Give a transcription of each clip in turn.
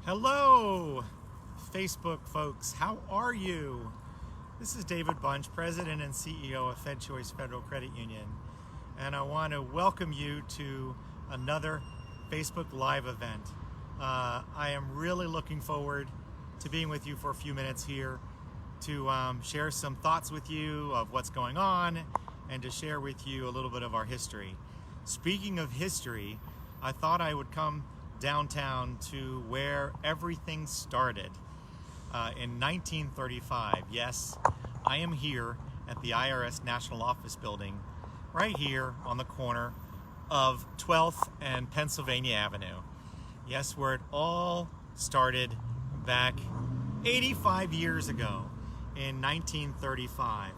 Hello, Facebook folks. How are you? This is David Bunch, President and CEO of FedChoice Federal Credit Union, and I want to welcome you to another Facebook Live event. I am really looking forward to being with you for a few minutes here to share some thoughts with you of what's going on and to share with you a little bit of our history. Speaking of history, I thought I would come downtown to where everything started in 1935. Yes, I am here at the IRS National Office Building, right here on the corner of 12th and Pennsylvania Avenue. Yes, where it all started back 85 years ago in 1935.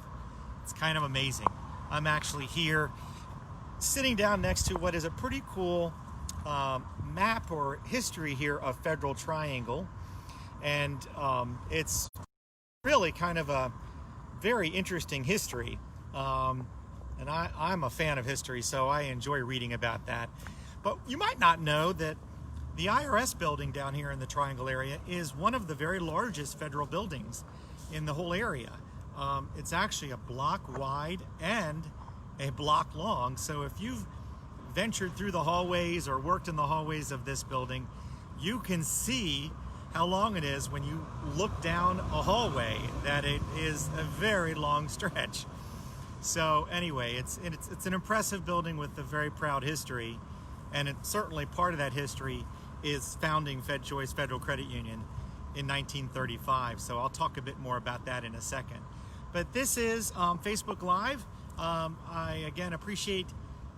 It's kind of amazing. I'm actually here sitting down next to what is a pretty cool map or history here of Federal Triangle, and it's really kind of a very interesting history, and I'm a fan of history, so I enjoy reading about that. But you might not know that the IRS building down here in the Triangle area is one of the very largest federal buildings in the whole area. It's actually a block wide and a block long, so if you've ventured through the hallways or worked in the hallways of this building, you can see how long it is when you look down a hallway, that it is a very long stretch. So anyway, it's an impressive building with a very proud history, and it's certainly part of that history is founding FedChoice Federal Credit Union in 1935. So I'll talk a bit more about that in a second. But this is Facebook Live. I again appreciate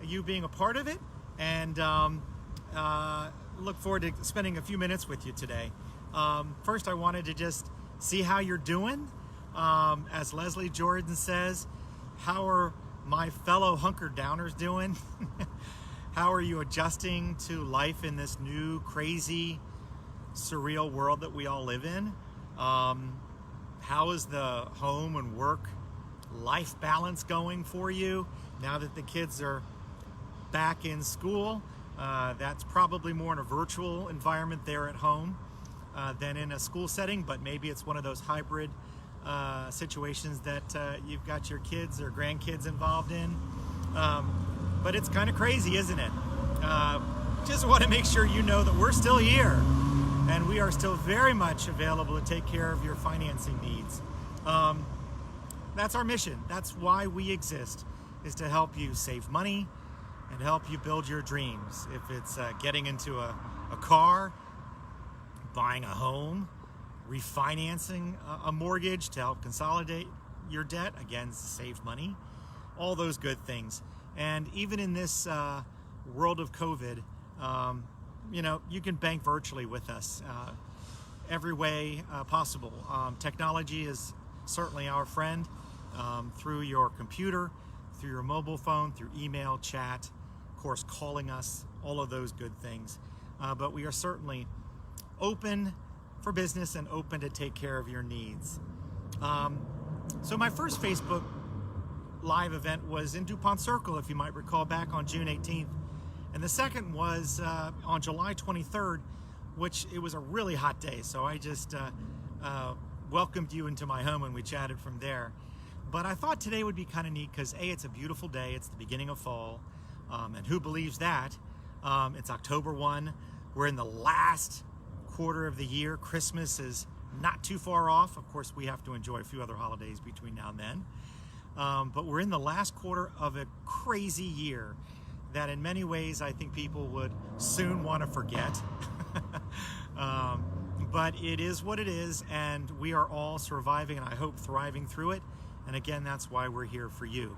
you being a part of it, and look forward to spending a few minutes with you today. First, I wanted to just see how you're doing. As Leslie Jordan says, how are my fellow hunker-downers doing? How are you adjusting to life in this new, crazy, surreal world that we all live in? How is the home and work life balance going for you now that the kids are back in school? That's probably more in a virtual environment there at home than in a school setting, but maybe it's one of those hybrid situations that you've got your kids or grandkids involved in. But it's kind of crazy, isn't it? Just want to make sure you know that we're still here and we are still very much available to take care of your financing needs. That's our mission. That's why we exist, is to help you save money and help you build your dreams. If it's getting into a car, buying a home, refinancing a mortgage to help consolidate your debt, again, to save money, all those good things. And even in this world of COVID, you can bank virtually with us every way possible. Technology is certainly our friend, through your computer, through your mobile phone, through email, chat, of course, calling us, all of those good things. But we are certainly open for business and open to take care of your needs. So my first Facebook Live event was in DuPont Circle, if you might recall, back on June 18th. And the second was on July 23rd, which it was a really hot day. So I just welcomed you into my home and we chatted from there. But I thought today would be kind of neat because A, it's a beautiful day. It's the beginning of fall. And who believes that? It's October 1. We're in the last quarter of the year. Christmas is not too far off. Of course, we have to enjoy a few other holidays between now and then. But we're in the last quarter of a crazy year that in many ways I think people would soon want to forget. But it is what it is, and we are all surviving and I hope thriving through it. And again, that's why we're here for you,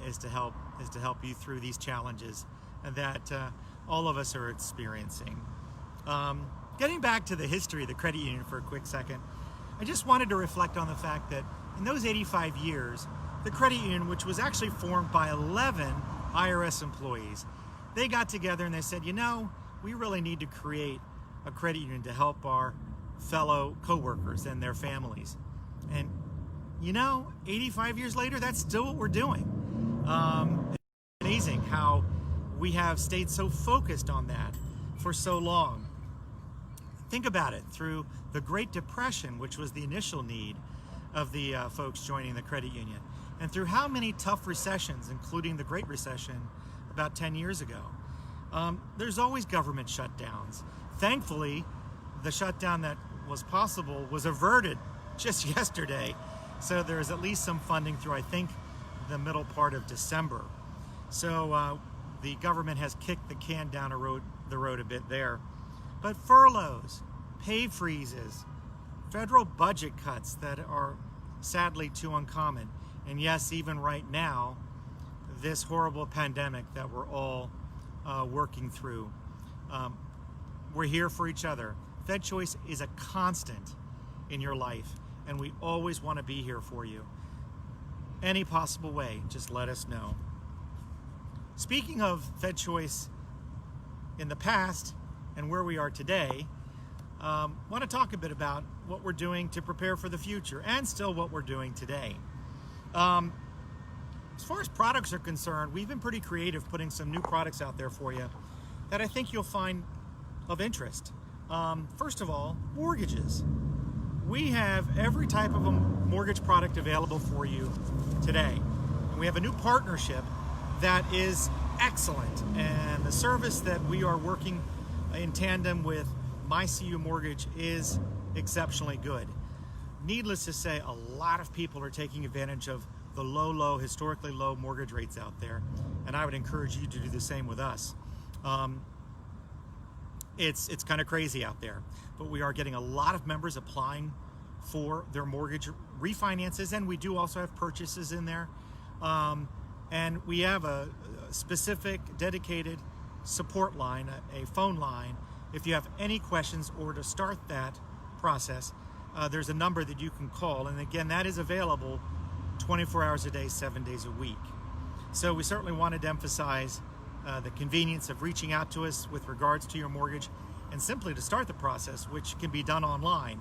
is to help you through these challenges that all of us are experiencing. Getting back to the history of the credit union for a quick second, I just wanted to reflect on the fact that in those 85 years, the credit union, which was actually formed by 11 IRS employees, they got together and they said, we really need to create a credit union to help our fellow coworkers and their families. And 85 years later, that's still what we're doing. It's amazing how we have stayed so focused on that for so long. Think about it, through the Great Depression, which was the initial need of the folks joining the credit union, and through how many tough recessions, including the Great Recession about 10 years ago. There's always government shutdowns. Thankfully, the shutdown that was possible was averted just yesterday. So there is at least some funding through, I think, the middle part of December. So the government has kicked the can down the road a bit there. But furloughs, pay freezes, federal budget cuts that are sadly too uncommon. And yes, even right now, this horrible pandemic that we're all working through. We're here for each other. FedChoice is a constant in your life, and we always want to be here for you. Any possible way, just let us know. Speaking of FedChoice in the past and where we are today, want to talk a bit about what we're doing to prepare for the future, and still what we're doing today. As far as products are concerned, we've been pretty creative putting some new products out there for you that I think you'll find of interest. First of all, mortgages. We have every type of a mortgage product available for you today. And we have a new partnership that is excellent, and the service that we are working in tandem with MyCU Mortgage is exceptionally good. Needless to say, a lot of people are taking advantage of the historically low mortgage rates out there, and I would encourage you to do the same with us. It's kind of crazy out there, but we are getting a lot of members applying for their mortgage refinances, and we do also have purchases in there. And we have a specific dedicated support line, a phone line. If you have any questions or to start that process, there's a number that you can call, and again, that is available 24 hours a day, 7 days a week. So we certainly wanted to emphasize the convenience of reaching out to us with regards to your mortgage, and simply to start the process, which can be done online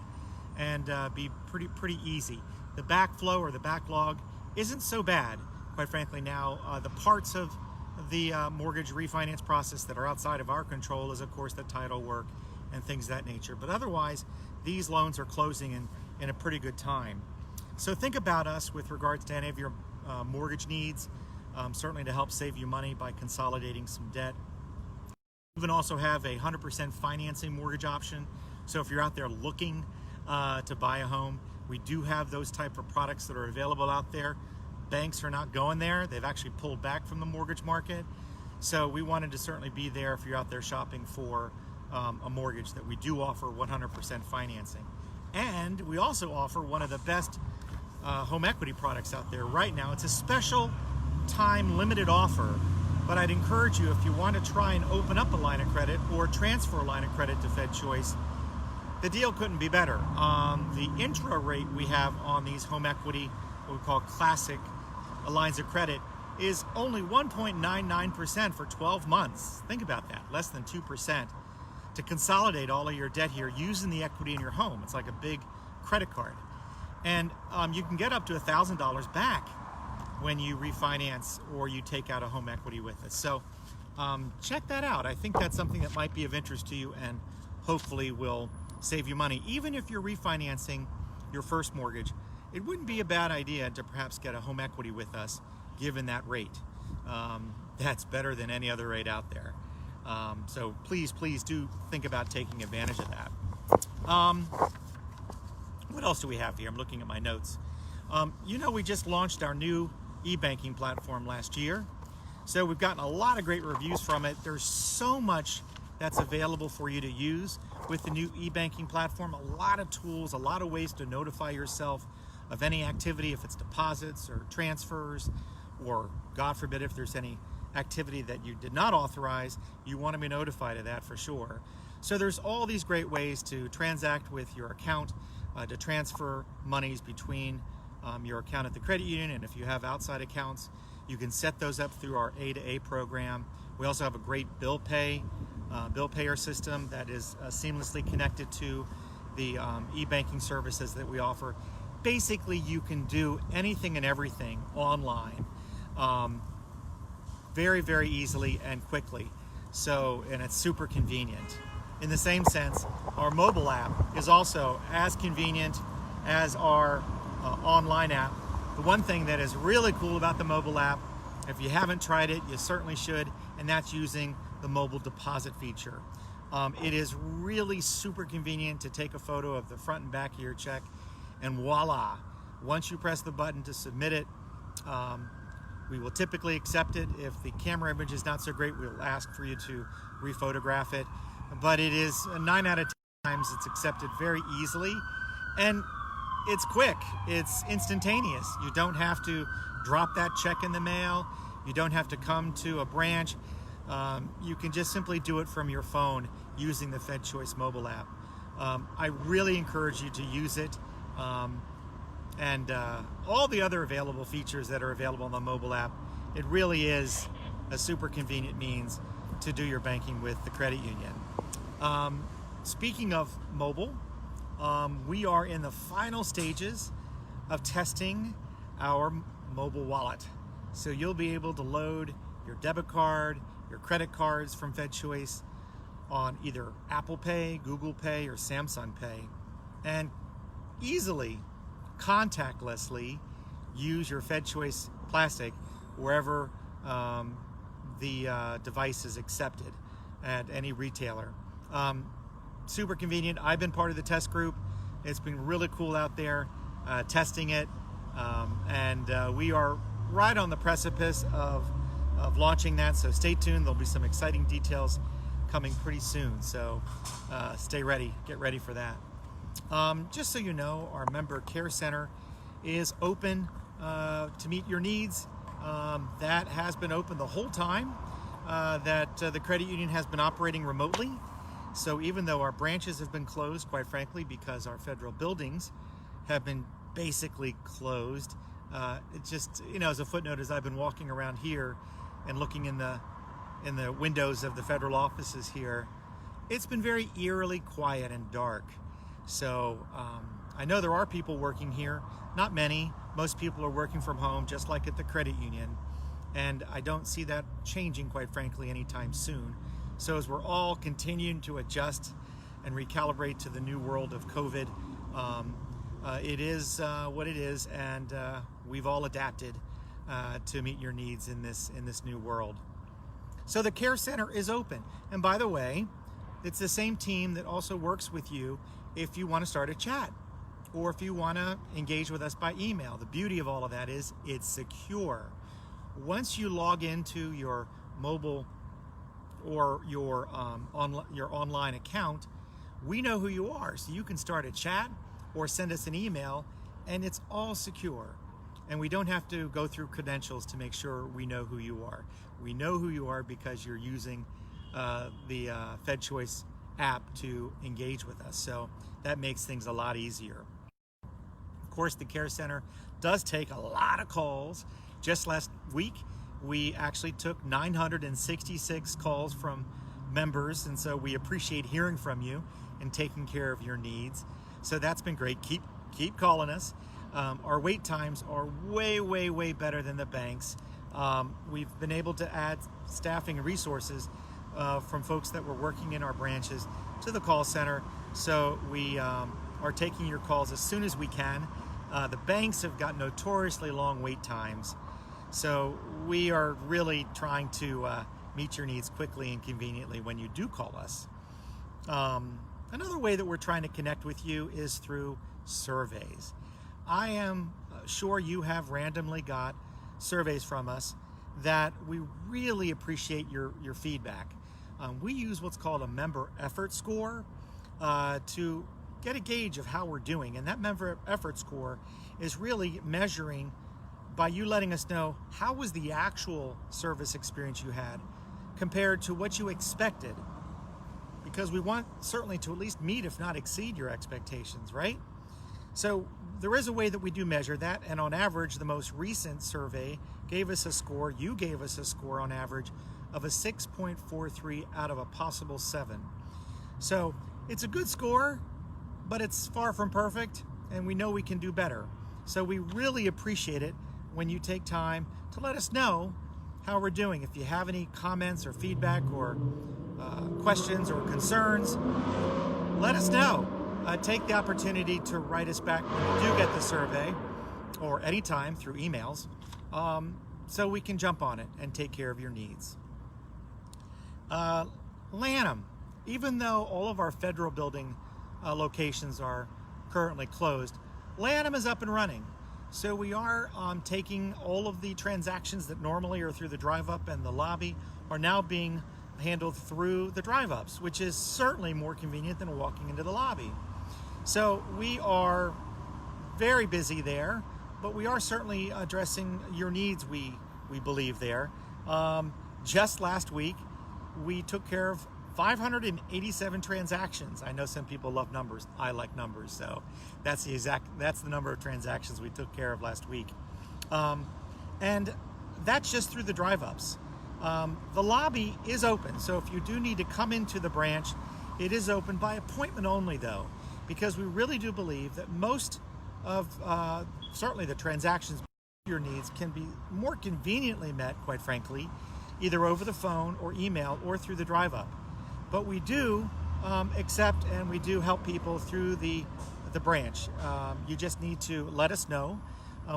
and be pretty easy. The backflow or the backlog isn't so bad, quite frankly. Now, the parts of the mortgage refinance process that are outside of our control is, of course, the title work and things of that nature. But otherwise, these loans are closing in a pretty good time. So think about us with regards to any of your mortgage needs, certainly to help save you money by consolidating some debt. We even also have a 100% financing mortgage option. So if you're out there looking to buy a home, we do have those type of products that are available out there. Banks are not going there. They've actually pulled back from the mortgage market. So we wanted to certainly be there if you're out there shopping for a mortgage, that we do offer 100% financing. And we also offer one of the best home equity products out there right now. It's a special time limited offer, but I'd encourage you, if you want to try and open up a line of credit or transfer a line of credit to FedChoice, the deal couldn't be better. The intro rate we have on these home equity, what we call classic lines of credit, is only 1.99% for 12 months. Think about that, less than 2%, to consolidate all of your debt here using the equity in your home. It's like a big credit card. And you can get up to $1,000 back when you refinance or you take out a home equity with us. So check that out. I think that's something that might be of interest to you and hopefully will save you money. Even if you're refinancing your first mortgage, it wouldn't be a bad idea to perhaps get a home equity with us, given that rate. That's better than any other rate out there. So please do think about taking advantage of that. What else do we have here? I'm looking at my notes. We just launched our new e-banking platform last year. So we've gotten a lot of great reviews from it. There's so much that's available for you to use with the new e-banking platform. A lot of tools, a lot of ways to notify yourself of any activity, if it's deposits or transfers, or God forbid, if there's any activity that you did not authorize, you want to be notified of that for sure. So there's all these great ways to transact with your account, to transfer monies between your account at the credit union, and if you have outside accounts, you can set those up through our A2A program. We also have a great bill payer system that is seamlessly connected to the e-banking services that we offer. Basically, you can do anything and everything online very, very easily and quickly. So, and it's super convenient. in the same sense, our mobile app is also as convenient as our online app. The one thing that is really cool about the mobile app, if you haven't tried it, you certainly should, and that's using the mobile deposit feature. It is really super convenient to take a photo of the front and back of your check, and voila, once you press the button to submit it, we will typically accept it. If the camera image is not so great, we'll ask for you to rephotograph it. But it is 9 out of 10 times it's accepted very easily, and it's quick, it's instantaneous. You don't have to drop that check in the mail, you don't have to come to a branch. You can just simply do it from your phone using the FedChoice mobile app. I really encourage you to use it, and all the other available features that are available on the mobile app. It really is a super convenient means to do your banking with the credit union. Speaking of mobile, we are in the final stages of testing our mobile wallet. So you'll be able to load your debit card, your credit cards from FedChoice on either Apple Pay, Google Pay, or Samsung Pay, and easily, contactlessly use your FedChoice plastic wherever the device is accepted at any retailer. Super convenient. I've been part of the test group. It's been really cool out there testing it, and we are right on the precipice of launching that, so stay tuned. There'll be some exciting details coming pretty soon, so stay ready, get ready for that. Just so you know, our member care center is open to meet your needs. That has been open the whole time that the credit union has been operating remotely. So even though our branches have been closed, quite frankly, because our federal buildings have been basically closed, it just, as a footnote, as I've been walking around here and looking in the windows of the federal offices here, it's been very eerily quiet and dark. So I know there are people working here, not many. Most people are working from home, just like at the credit union, and I don't see that changing, quite frankly, anytime soon. So as we're all continuing to adjust and recalibrate to the new world of COVID, it is what it is, and we've all adapted to meet your needs in this new world. So the Care Center is open, and by the way, it's the same team that also works with you if you want to start a chat or if you want to engage with us by email. The beauty of all of that is it's secure. Once you log into your mobile or your online account, we know who you are, so you can start a chat or send us an email, and it's all secure. And we don't have to go through credentials to make sure we know who you are. We know who you are because you're using the FedChoice app to engage with us. So that makes things a lot easier. Of course, the Care Center does take a lot of calls. Just last week, we actually took 966 calls from members, and so we appreciate hearing from you and taking care of your needs. So that's been great. Keep calling us. Our wait times are way better than the banks. We've been able to add staffing and resources from folks that were working in our branches to the call center, so we are taking your calls as soon as we can. The banks have got notoriously long wait times, so we are really trying to meet your needs quickly and conveniently when you do call us. Another way that we're trying to connect with you is through surveys. I am sure you have randomly got surveys from us that we really appreciate your feedback. We use what's called a member effort score to get a gauge of how we're doing, and that member effort score is really measuring by you letting us know how was the actual service experience you had compared to what you expected, because we want certainly to at least meet, if not exceed, your expectations, right? So there is a way that we do measure that, and on average, the most recent survey gave us a score, you gave us a score on average of a 6.43 out of a possible 7. So it's a good score, but it's far from perfect, and we know we can do better. So we really appreciate it when you take time to let us know how we're doing. If you have any comments or feedback or questions or concerns, let us know. Take the opportunity to write us back when you do get the survey, or anytime through emails, so we can jump on it and take care of your needs. Lanham, even though all of our federal building locations are currently closed, Lanham is up and running. So we are taking all of the transactions that normally are through the drive-up and the lobby are now being handled through the drive-ups, which is certainly more convenient than walking into the lobby. So we are very busy there, but we are certainly addressing your needs, we believe there. Just last week, we took care of 587 transactions. I know some people love numbers. I like numbers, so that's the number of transactions we took care of last week. And that's just through the drive-ups. The lobby is open, so if you do need to come into the branch, it is open by appointment only though, because we really do believe that most of, certainly the transactions, your needs can be more conveniently met, quite frankly, either over the phone or email or through the drive-up. But we do accept and we do help people through the branch. You just need to let us know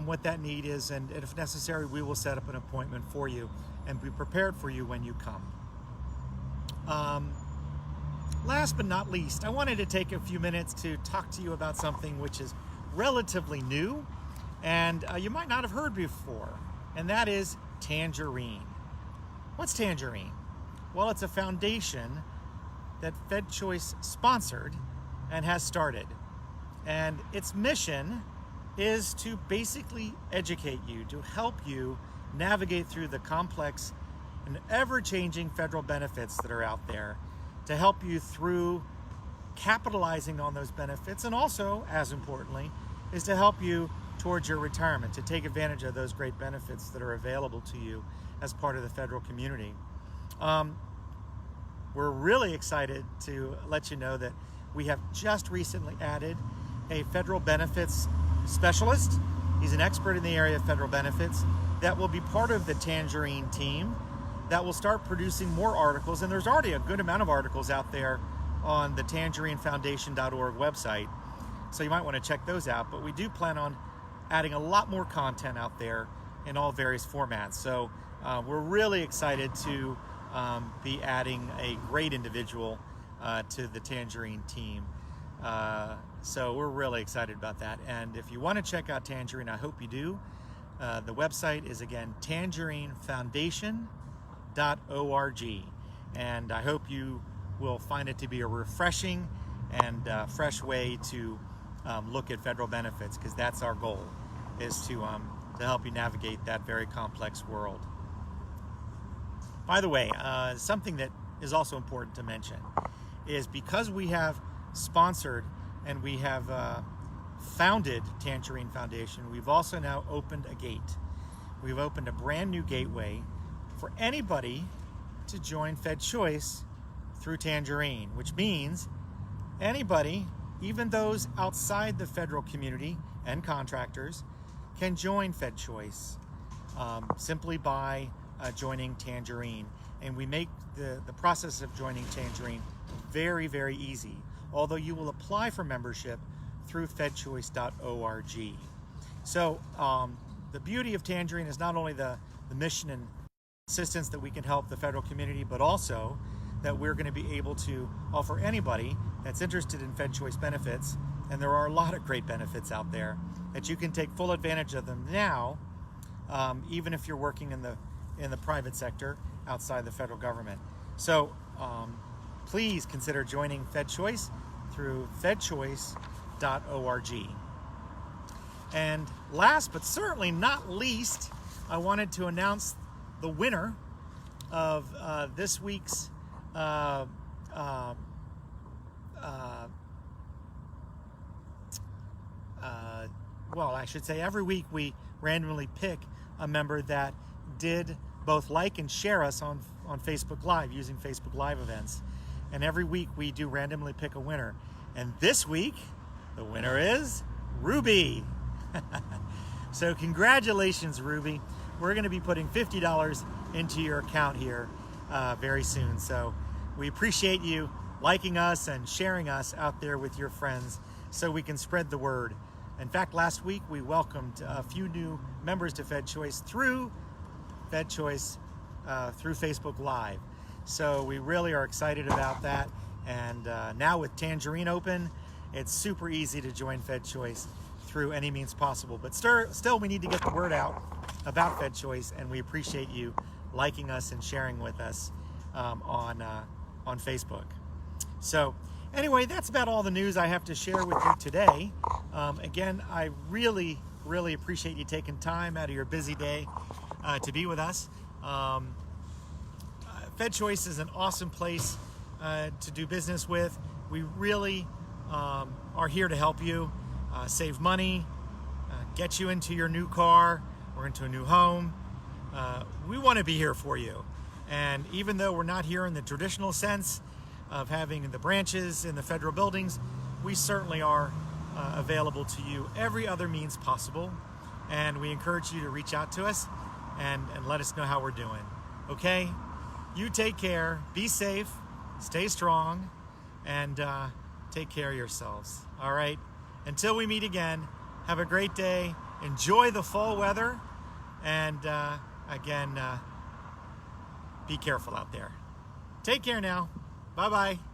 what that need is, and if necessary, we will set up an appointment for you and be prepared for you when you come. Last but not least, I wanted to take a few minutes to talk to you about something which is relatively new and you might not have heard before, and that is Tangerine. What's Tangerine? Well, it's a foundation that FedChoice sponsored and has started. And its mission is to basically educate you, to help you navigate through the complex and ever-changing federal benefits that are out there, to help you through capitalizing on those benefits, and also, as importantly, is to help you towards your retirement, to take advantage of those great benefits that are available to you as part of the federal community. We're really excited to let you know that we have just recently added a federal benefits specialist. He's an expert in the area of federal benefits that will be part of the Tangerine team that will start producing more articles, and there's already a good amount of articles out there on the tangerinefoundation.org website, so you might want to check those out. But we do plan on adding a lot more content out there in all various formats. So we're really excited to be adding a great individual to the Tangerine team. So we're really excited about that. And if you want to check out Tangerine, I hope you do. The website is again tangerinefoundation.org, and I hope you will find it to be a refreshing and fresh way to look at federal benefits, because that's our goal, is to help you navigate that very complex world. By the way, something that is also important to mention is, because we have sponsored and we have founded Tangerine Foundation, we've also now opened a gate. We've opened a brand new gateway for anybody to join FedChoice through Tangerine, which means anybody, even those outside the federal community and contractors, can join FedChoice simply by joining Tangerine. And we make the process of joining Tangerine very, very easy, although you will apply for membership through fedchoice.org. So the beauty of Tangerine is not only the mission and assistance that we can help the federal community, but also that we're going to be able to offer anybody that's interested in FedChoice benefits, and there are a lot of great benefits out there, that you can take full advantage of them now, even if you're working in the private sector outside the federal government. So please consider joining FedChoice through fedchoice.org. And last but certainly not least, I wanted to announce the winner of this week's well, I should say every week we randomly pick a member that did both like and share us on Facebook Live, using Facebook Live events. And every week we do randomly pick a winner. And this week, the winner is Ruby. So congratulations, Ruby. We're going to be putting $50 into your account here very soon. So we appreciate you liking us and sharing us out there with your friends so we can spread the word. In fact, last week we welcomed a few new members to FedChoice through FedChoice through Facebook Live. So we really are excited about that. And now with Tangerine open, it's super easy to join FedChoice through any means possible. But still, we need to get the word out about FedChoice, and we appreciate you liking us and sharing with us on Facebook. So anyway, that's about all the news I have to share with you today. Again, I really appreciate you taking time out of your busy day to be with us. FedChoice is an awesome place to do business with. We really are here to help you save money, get you into your new car or into a new home. We want to be here for you. And even though we're not here in the traditional sense of having the branches in the federal buildings, we certainly are available to you every other means possible. And we encourage you to reach out to us and let us know how we're doing. Okay? You take care, be safe, stay strong, and take care of yourselves. All right? Until we meet again, have a great day. Enjoy the fall weather. And again, be careful out there. Take care now. Bye-bye.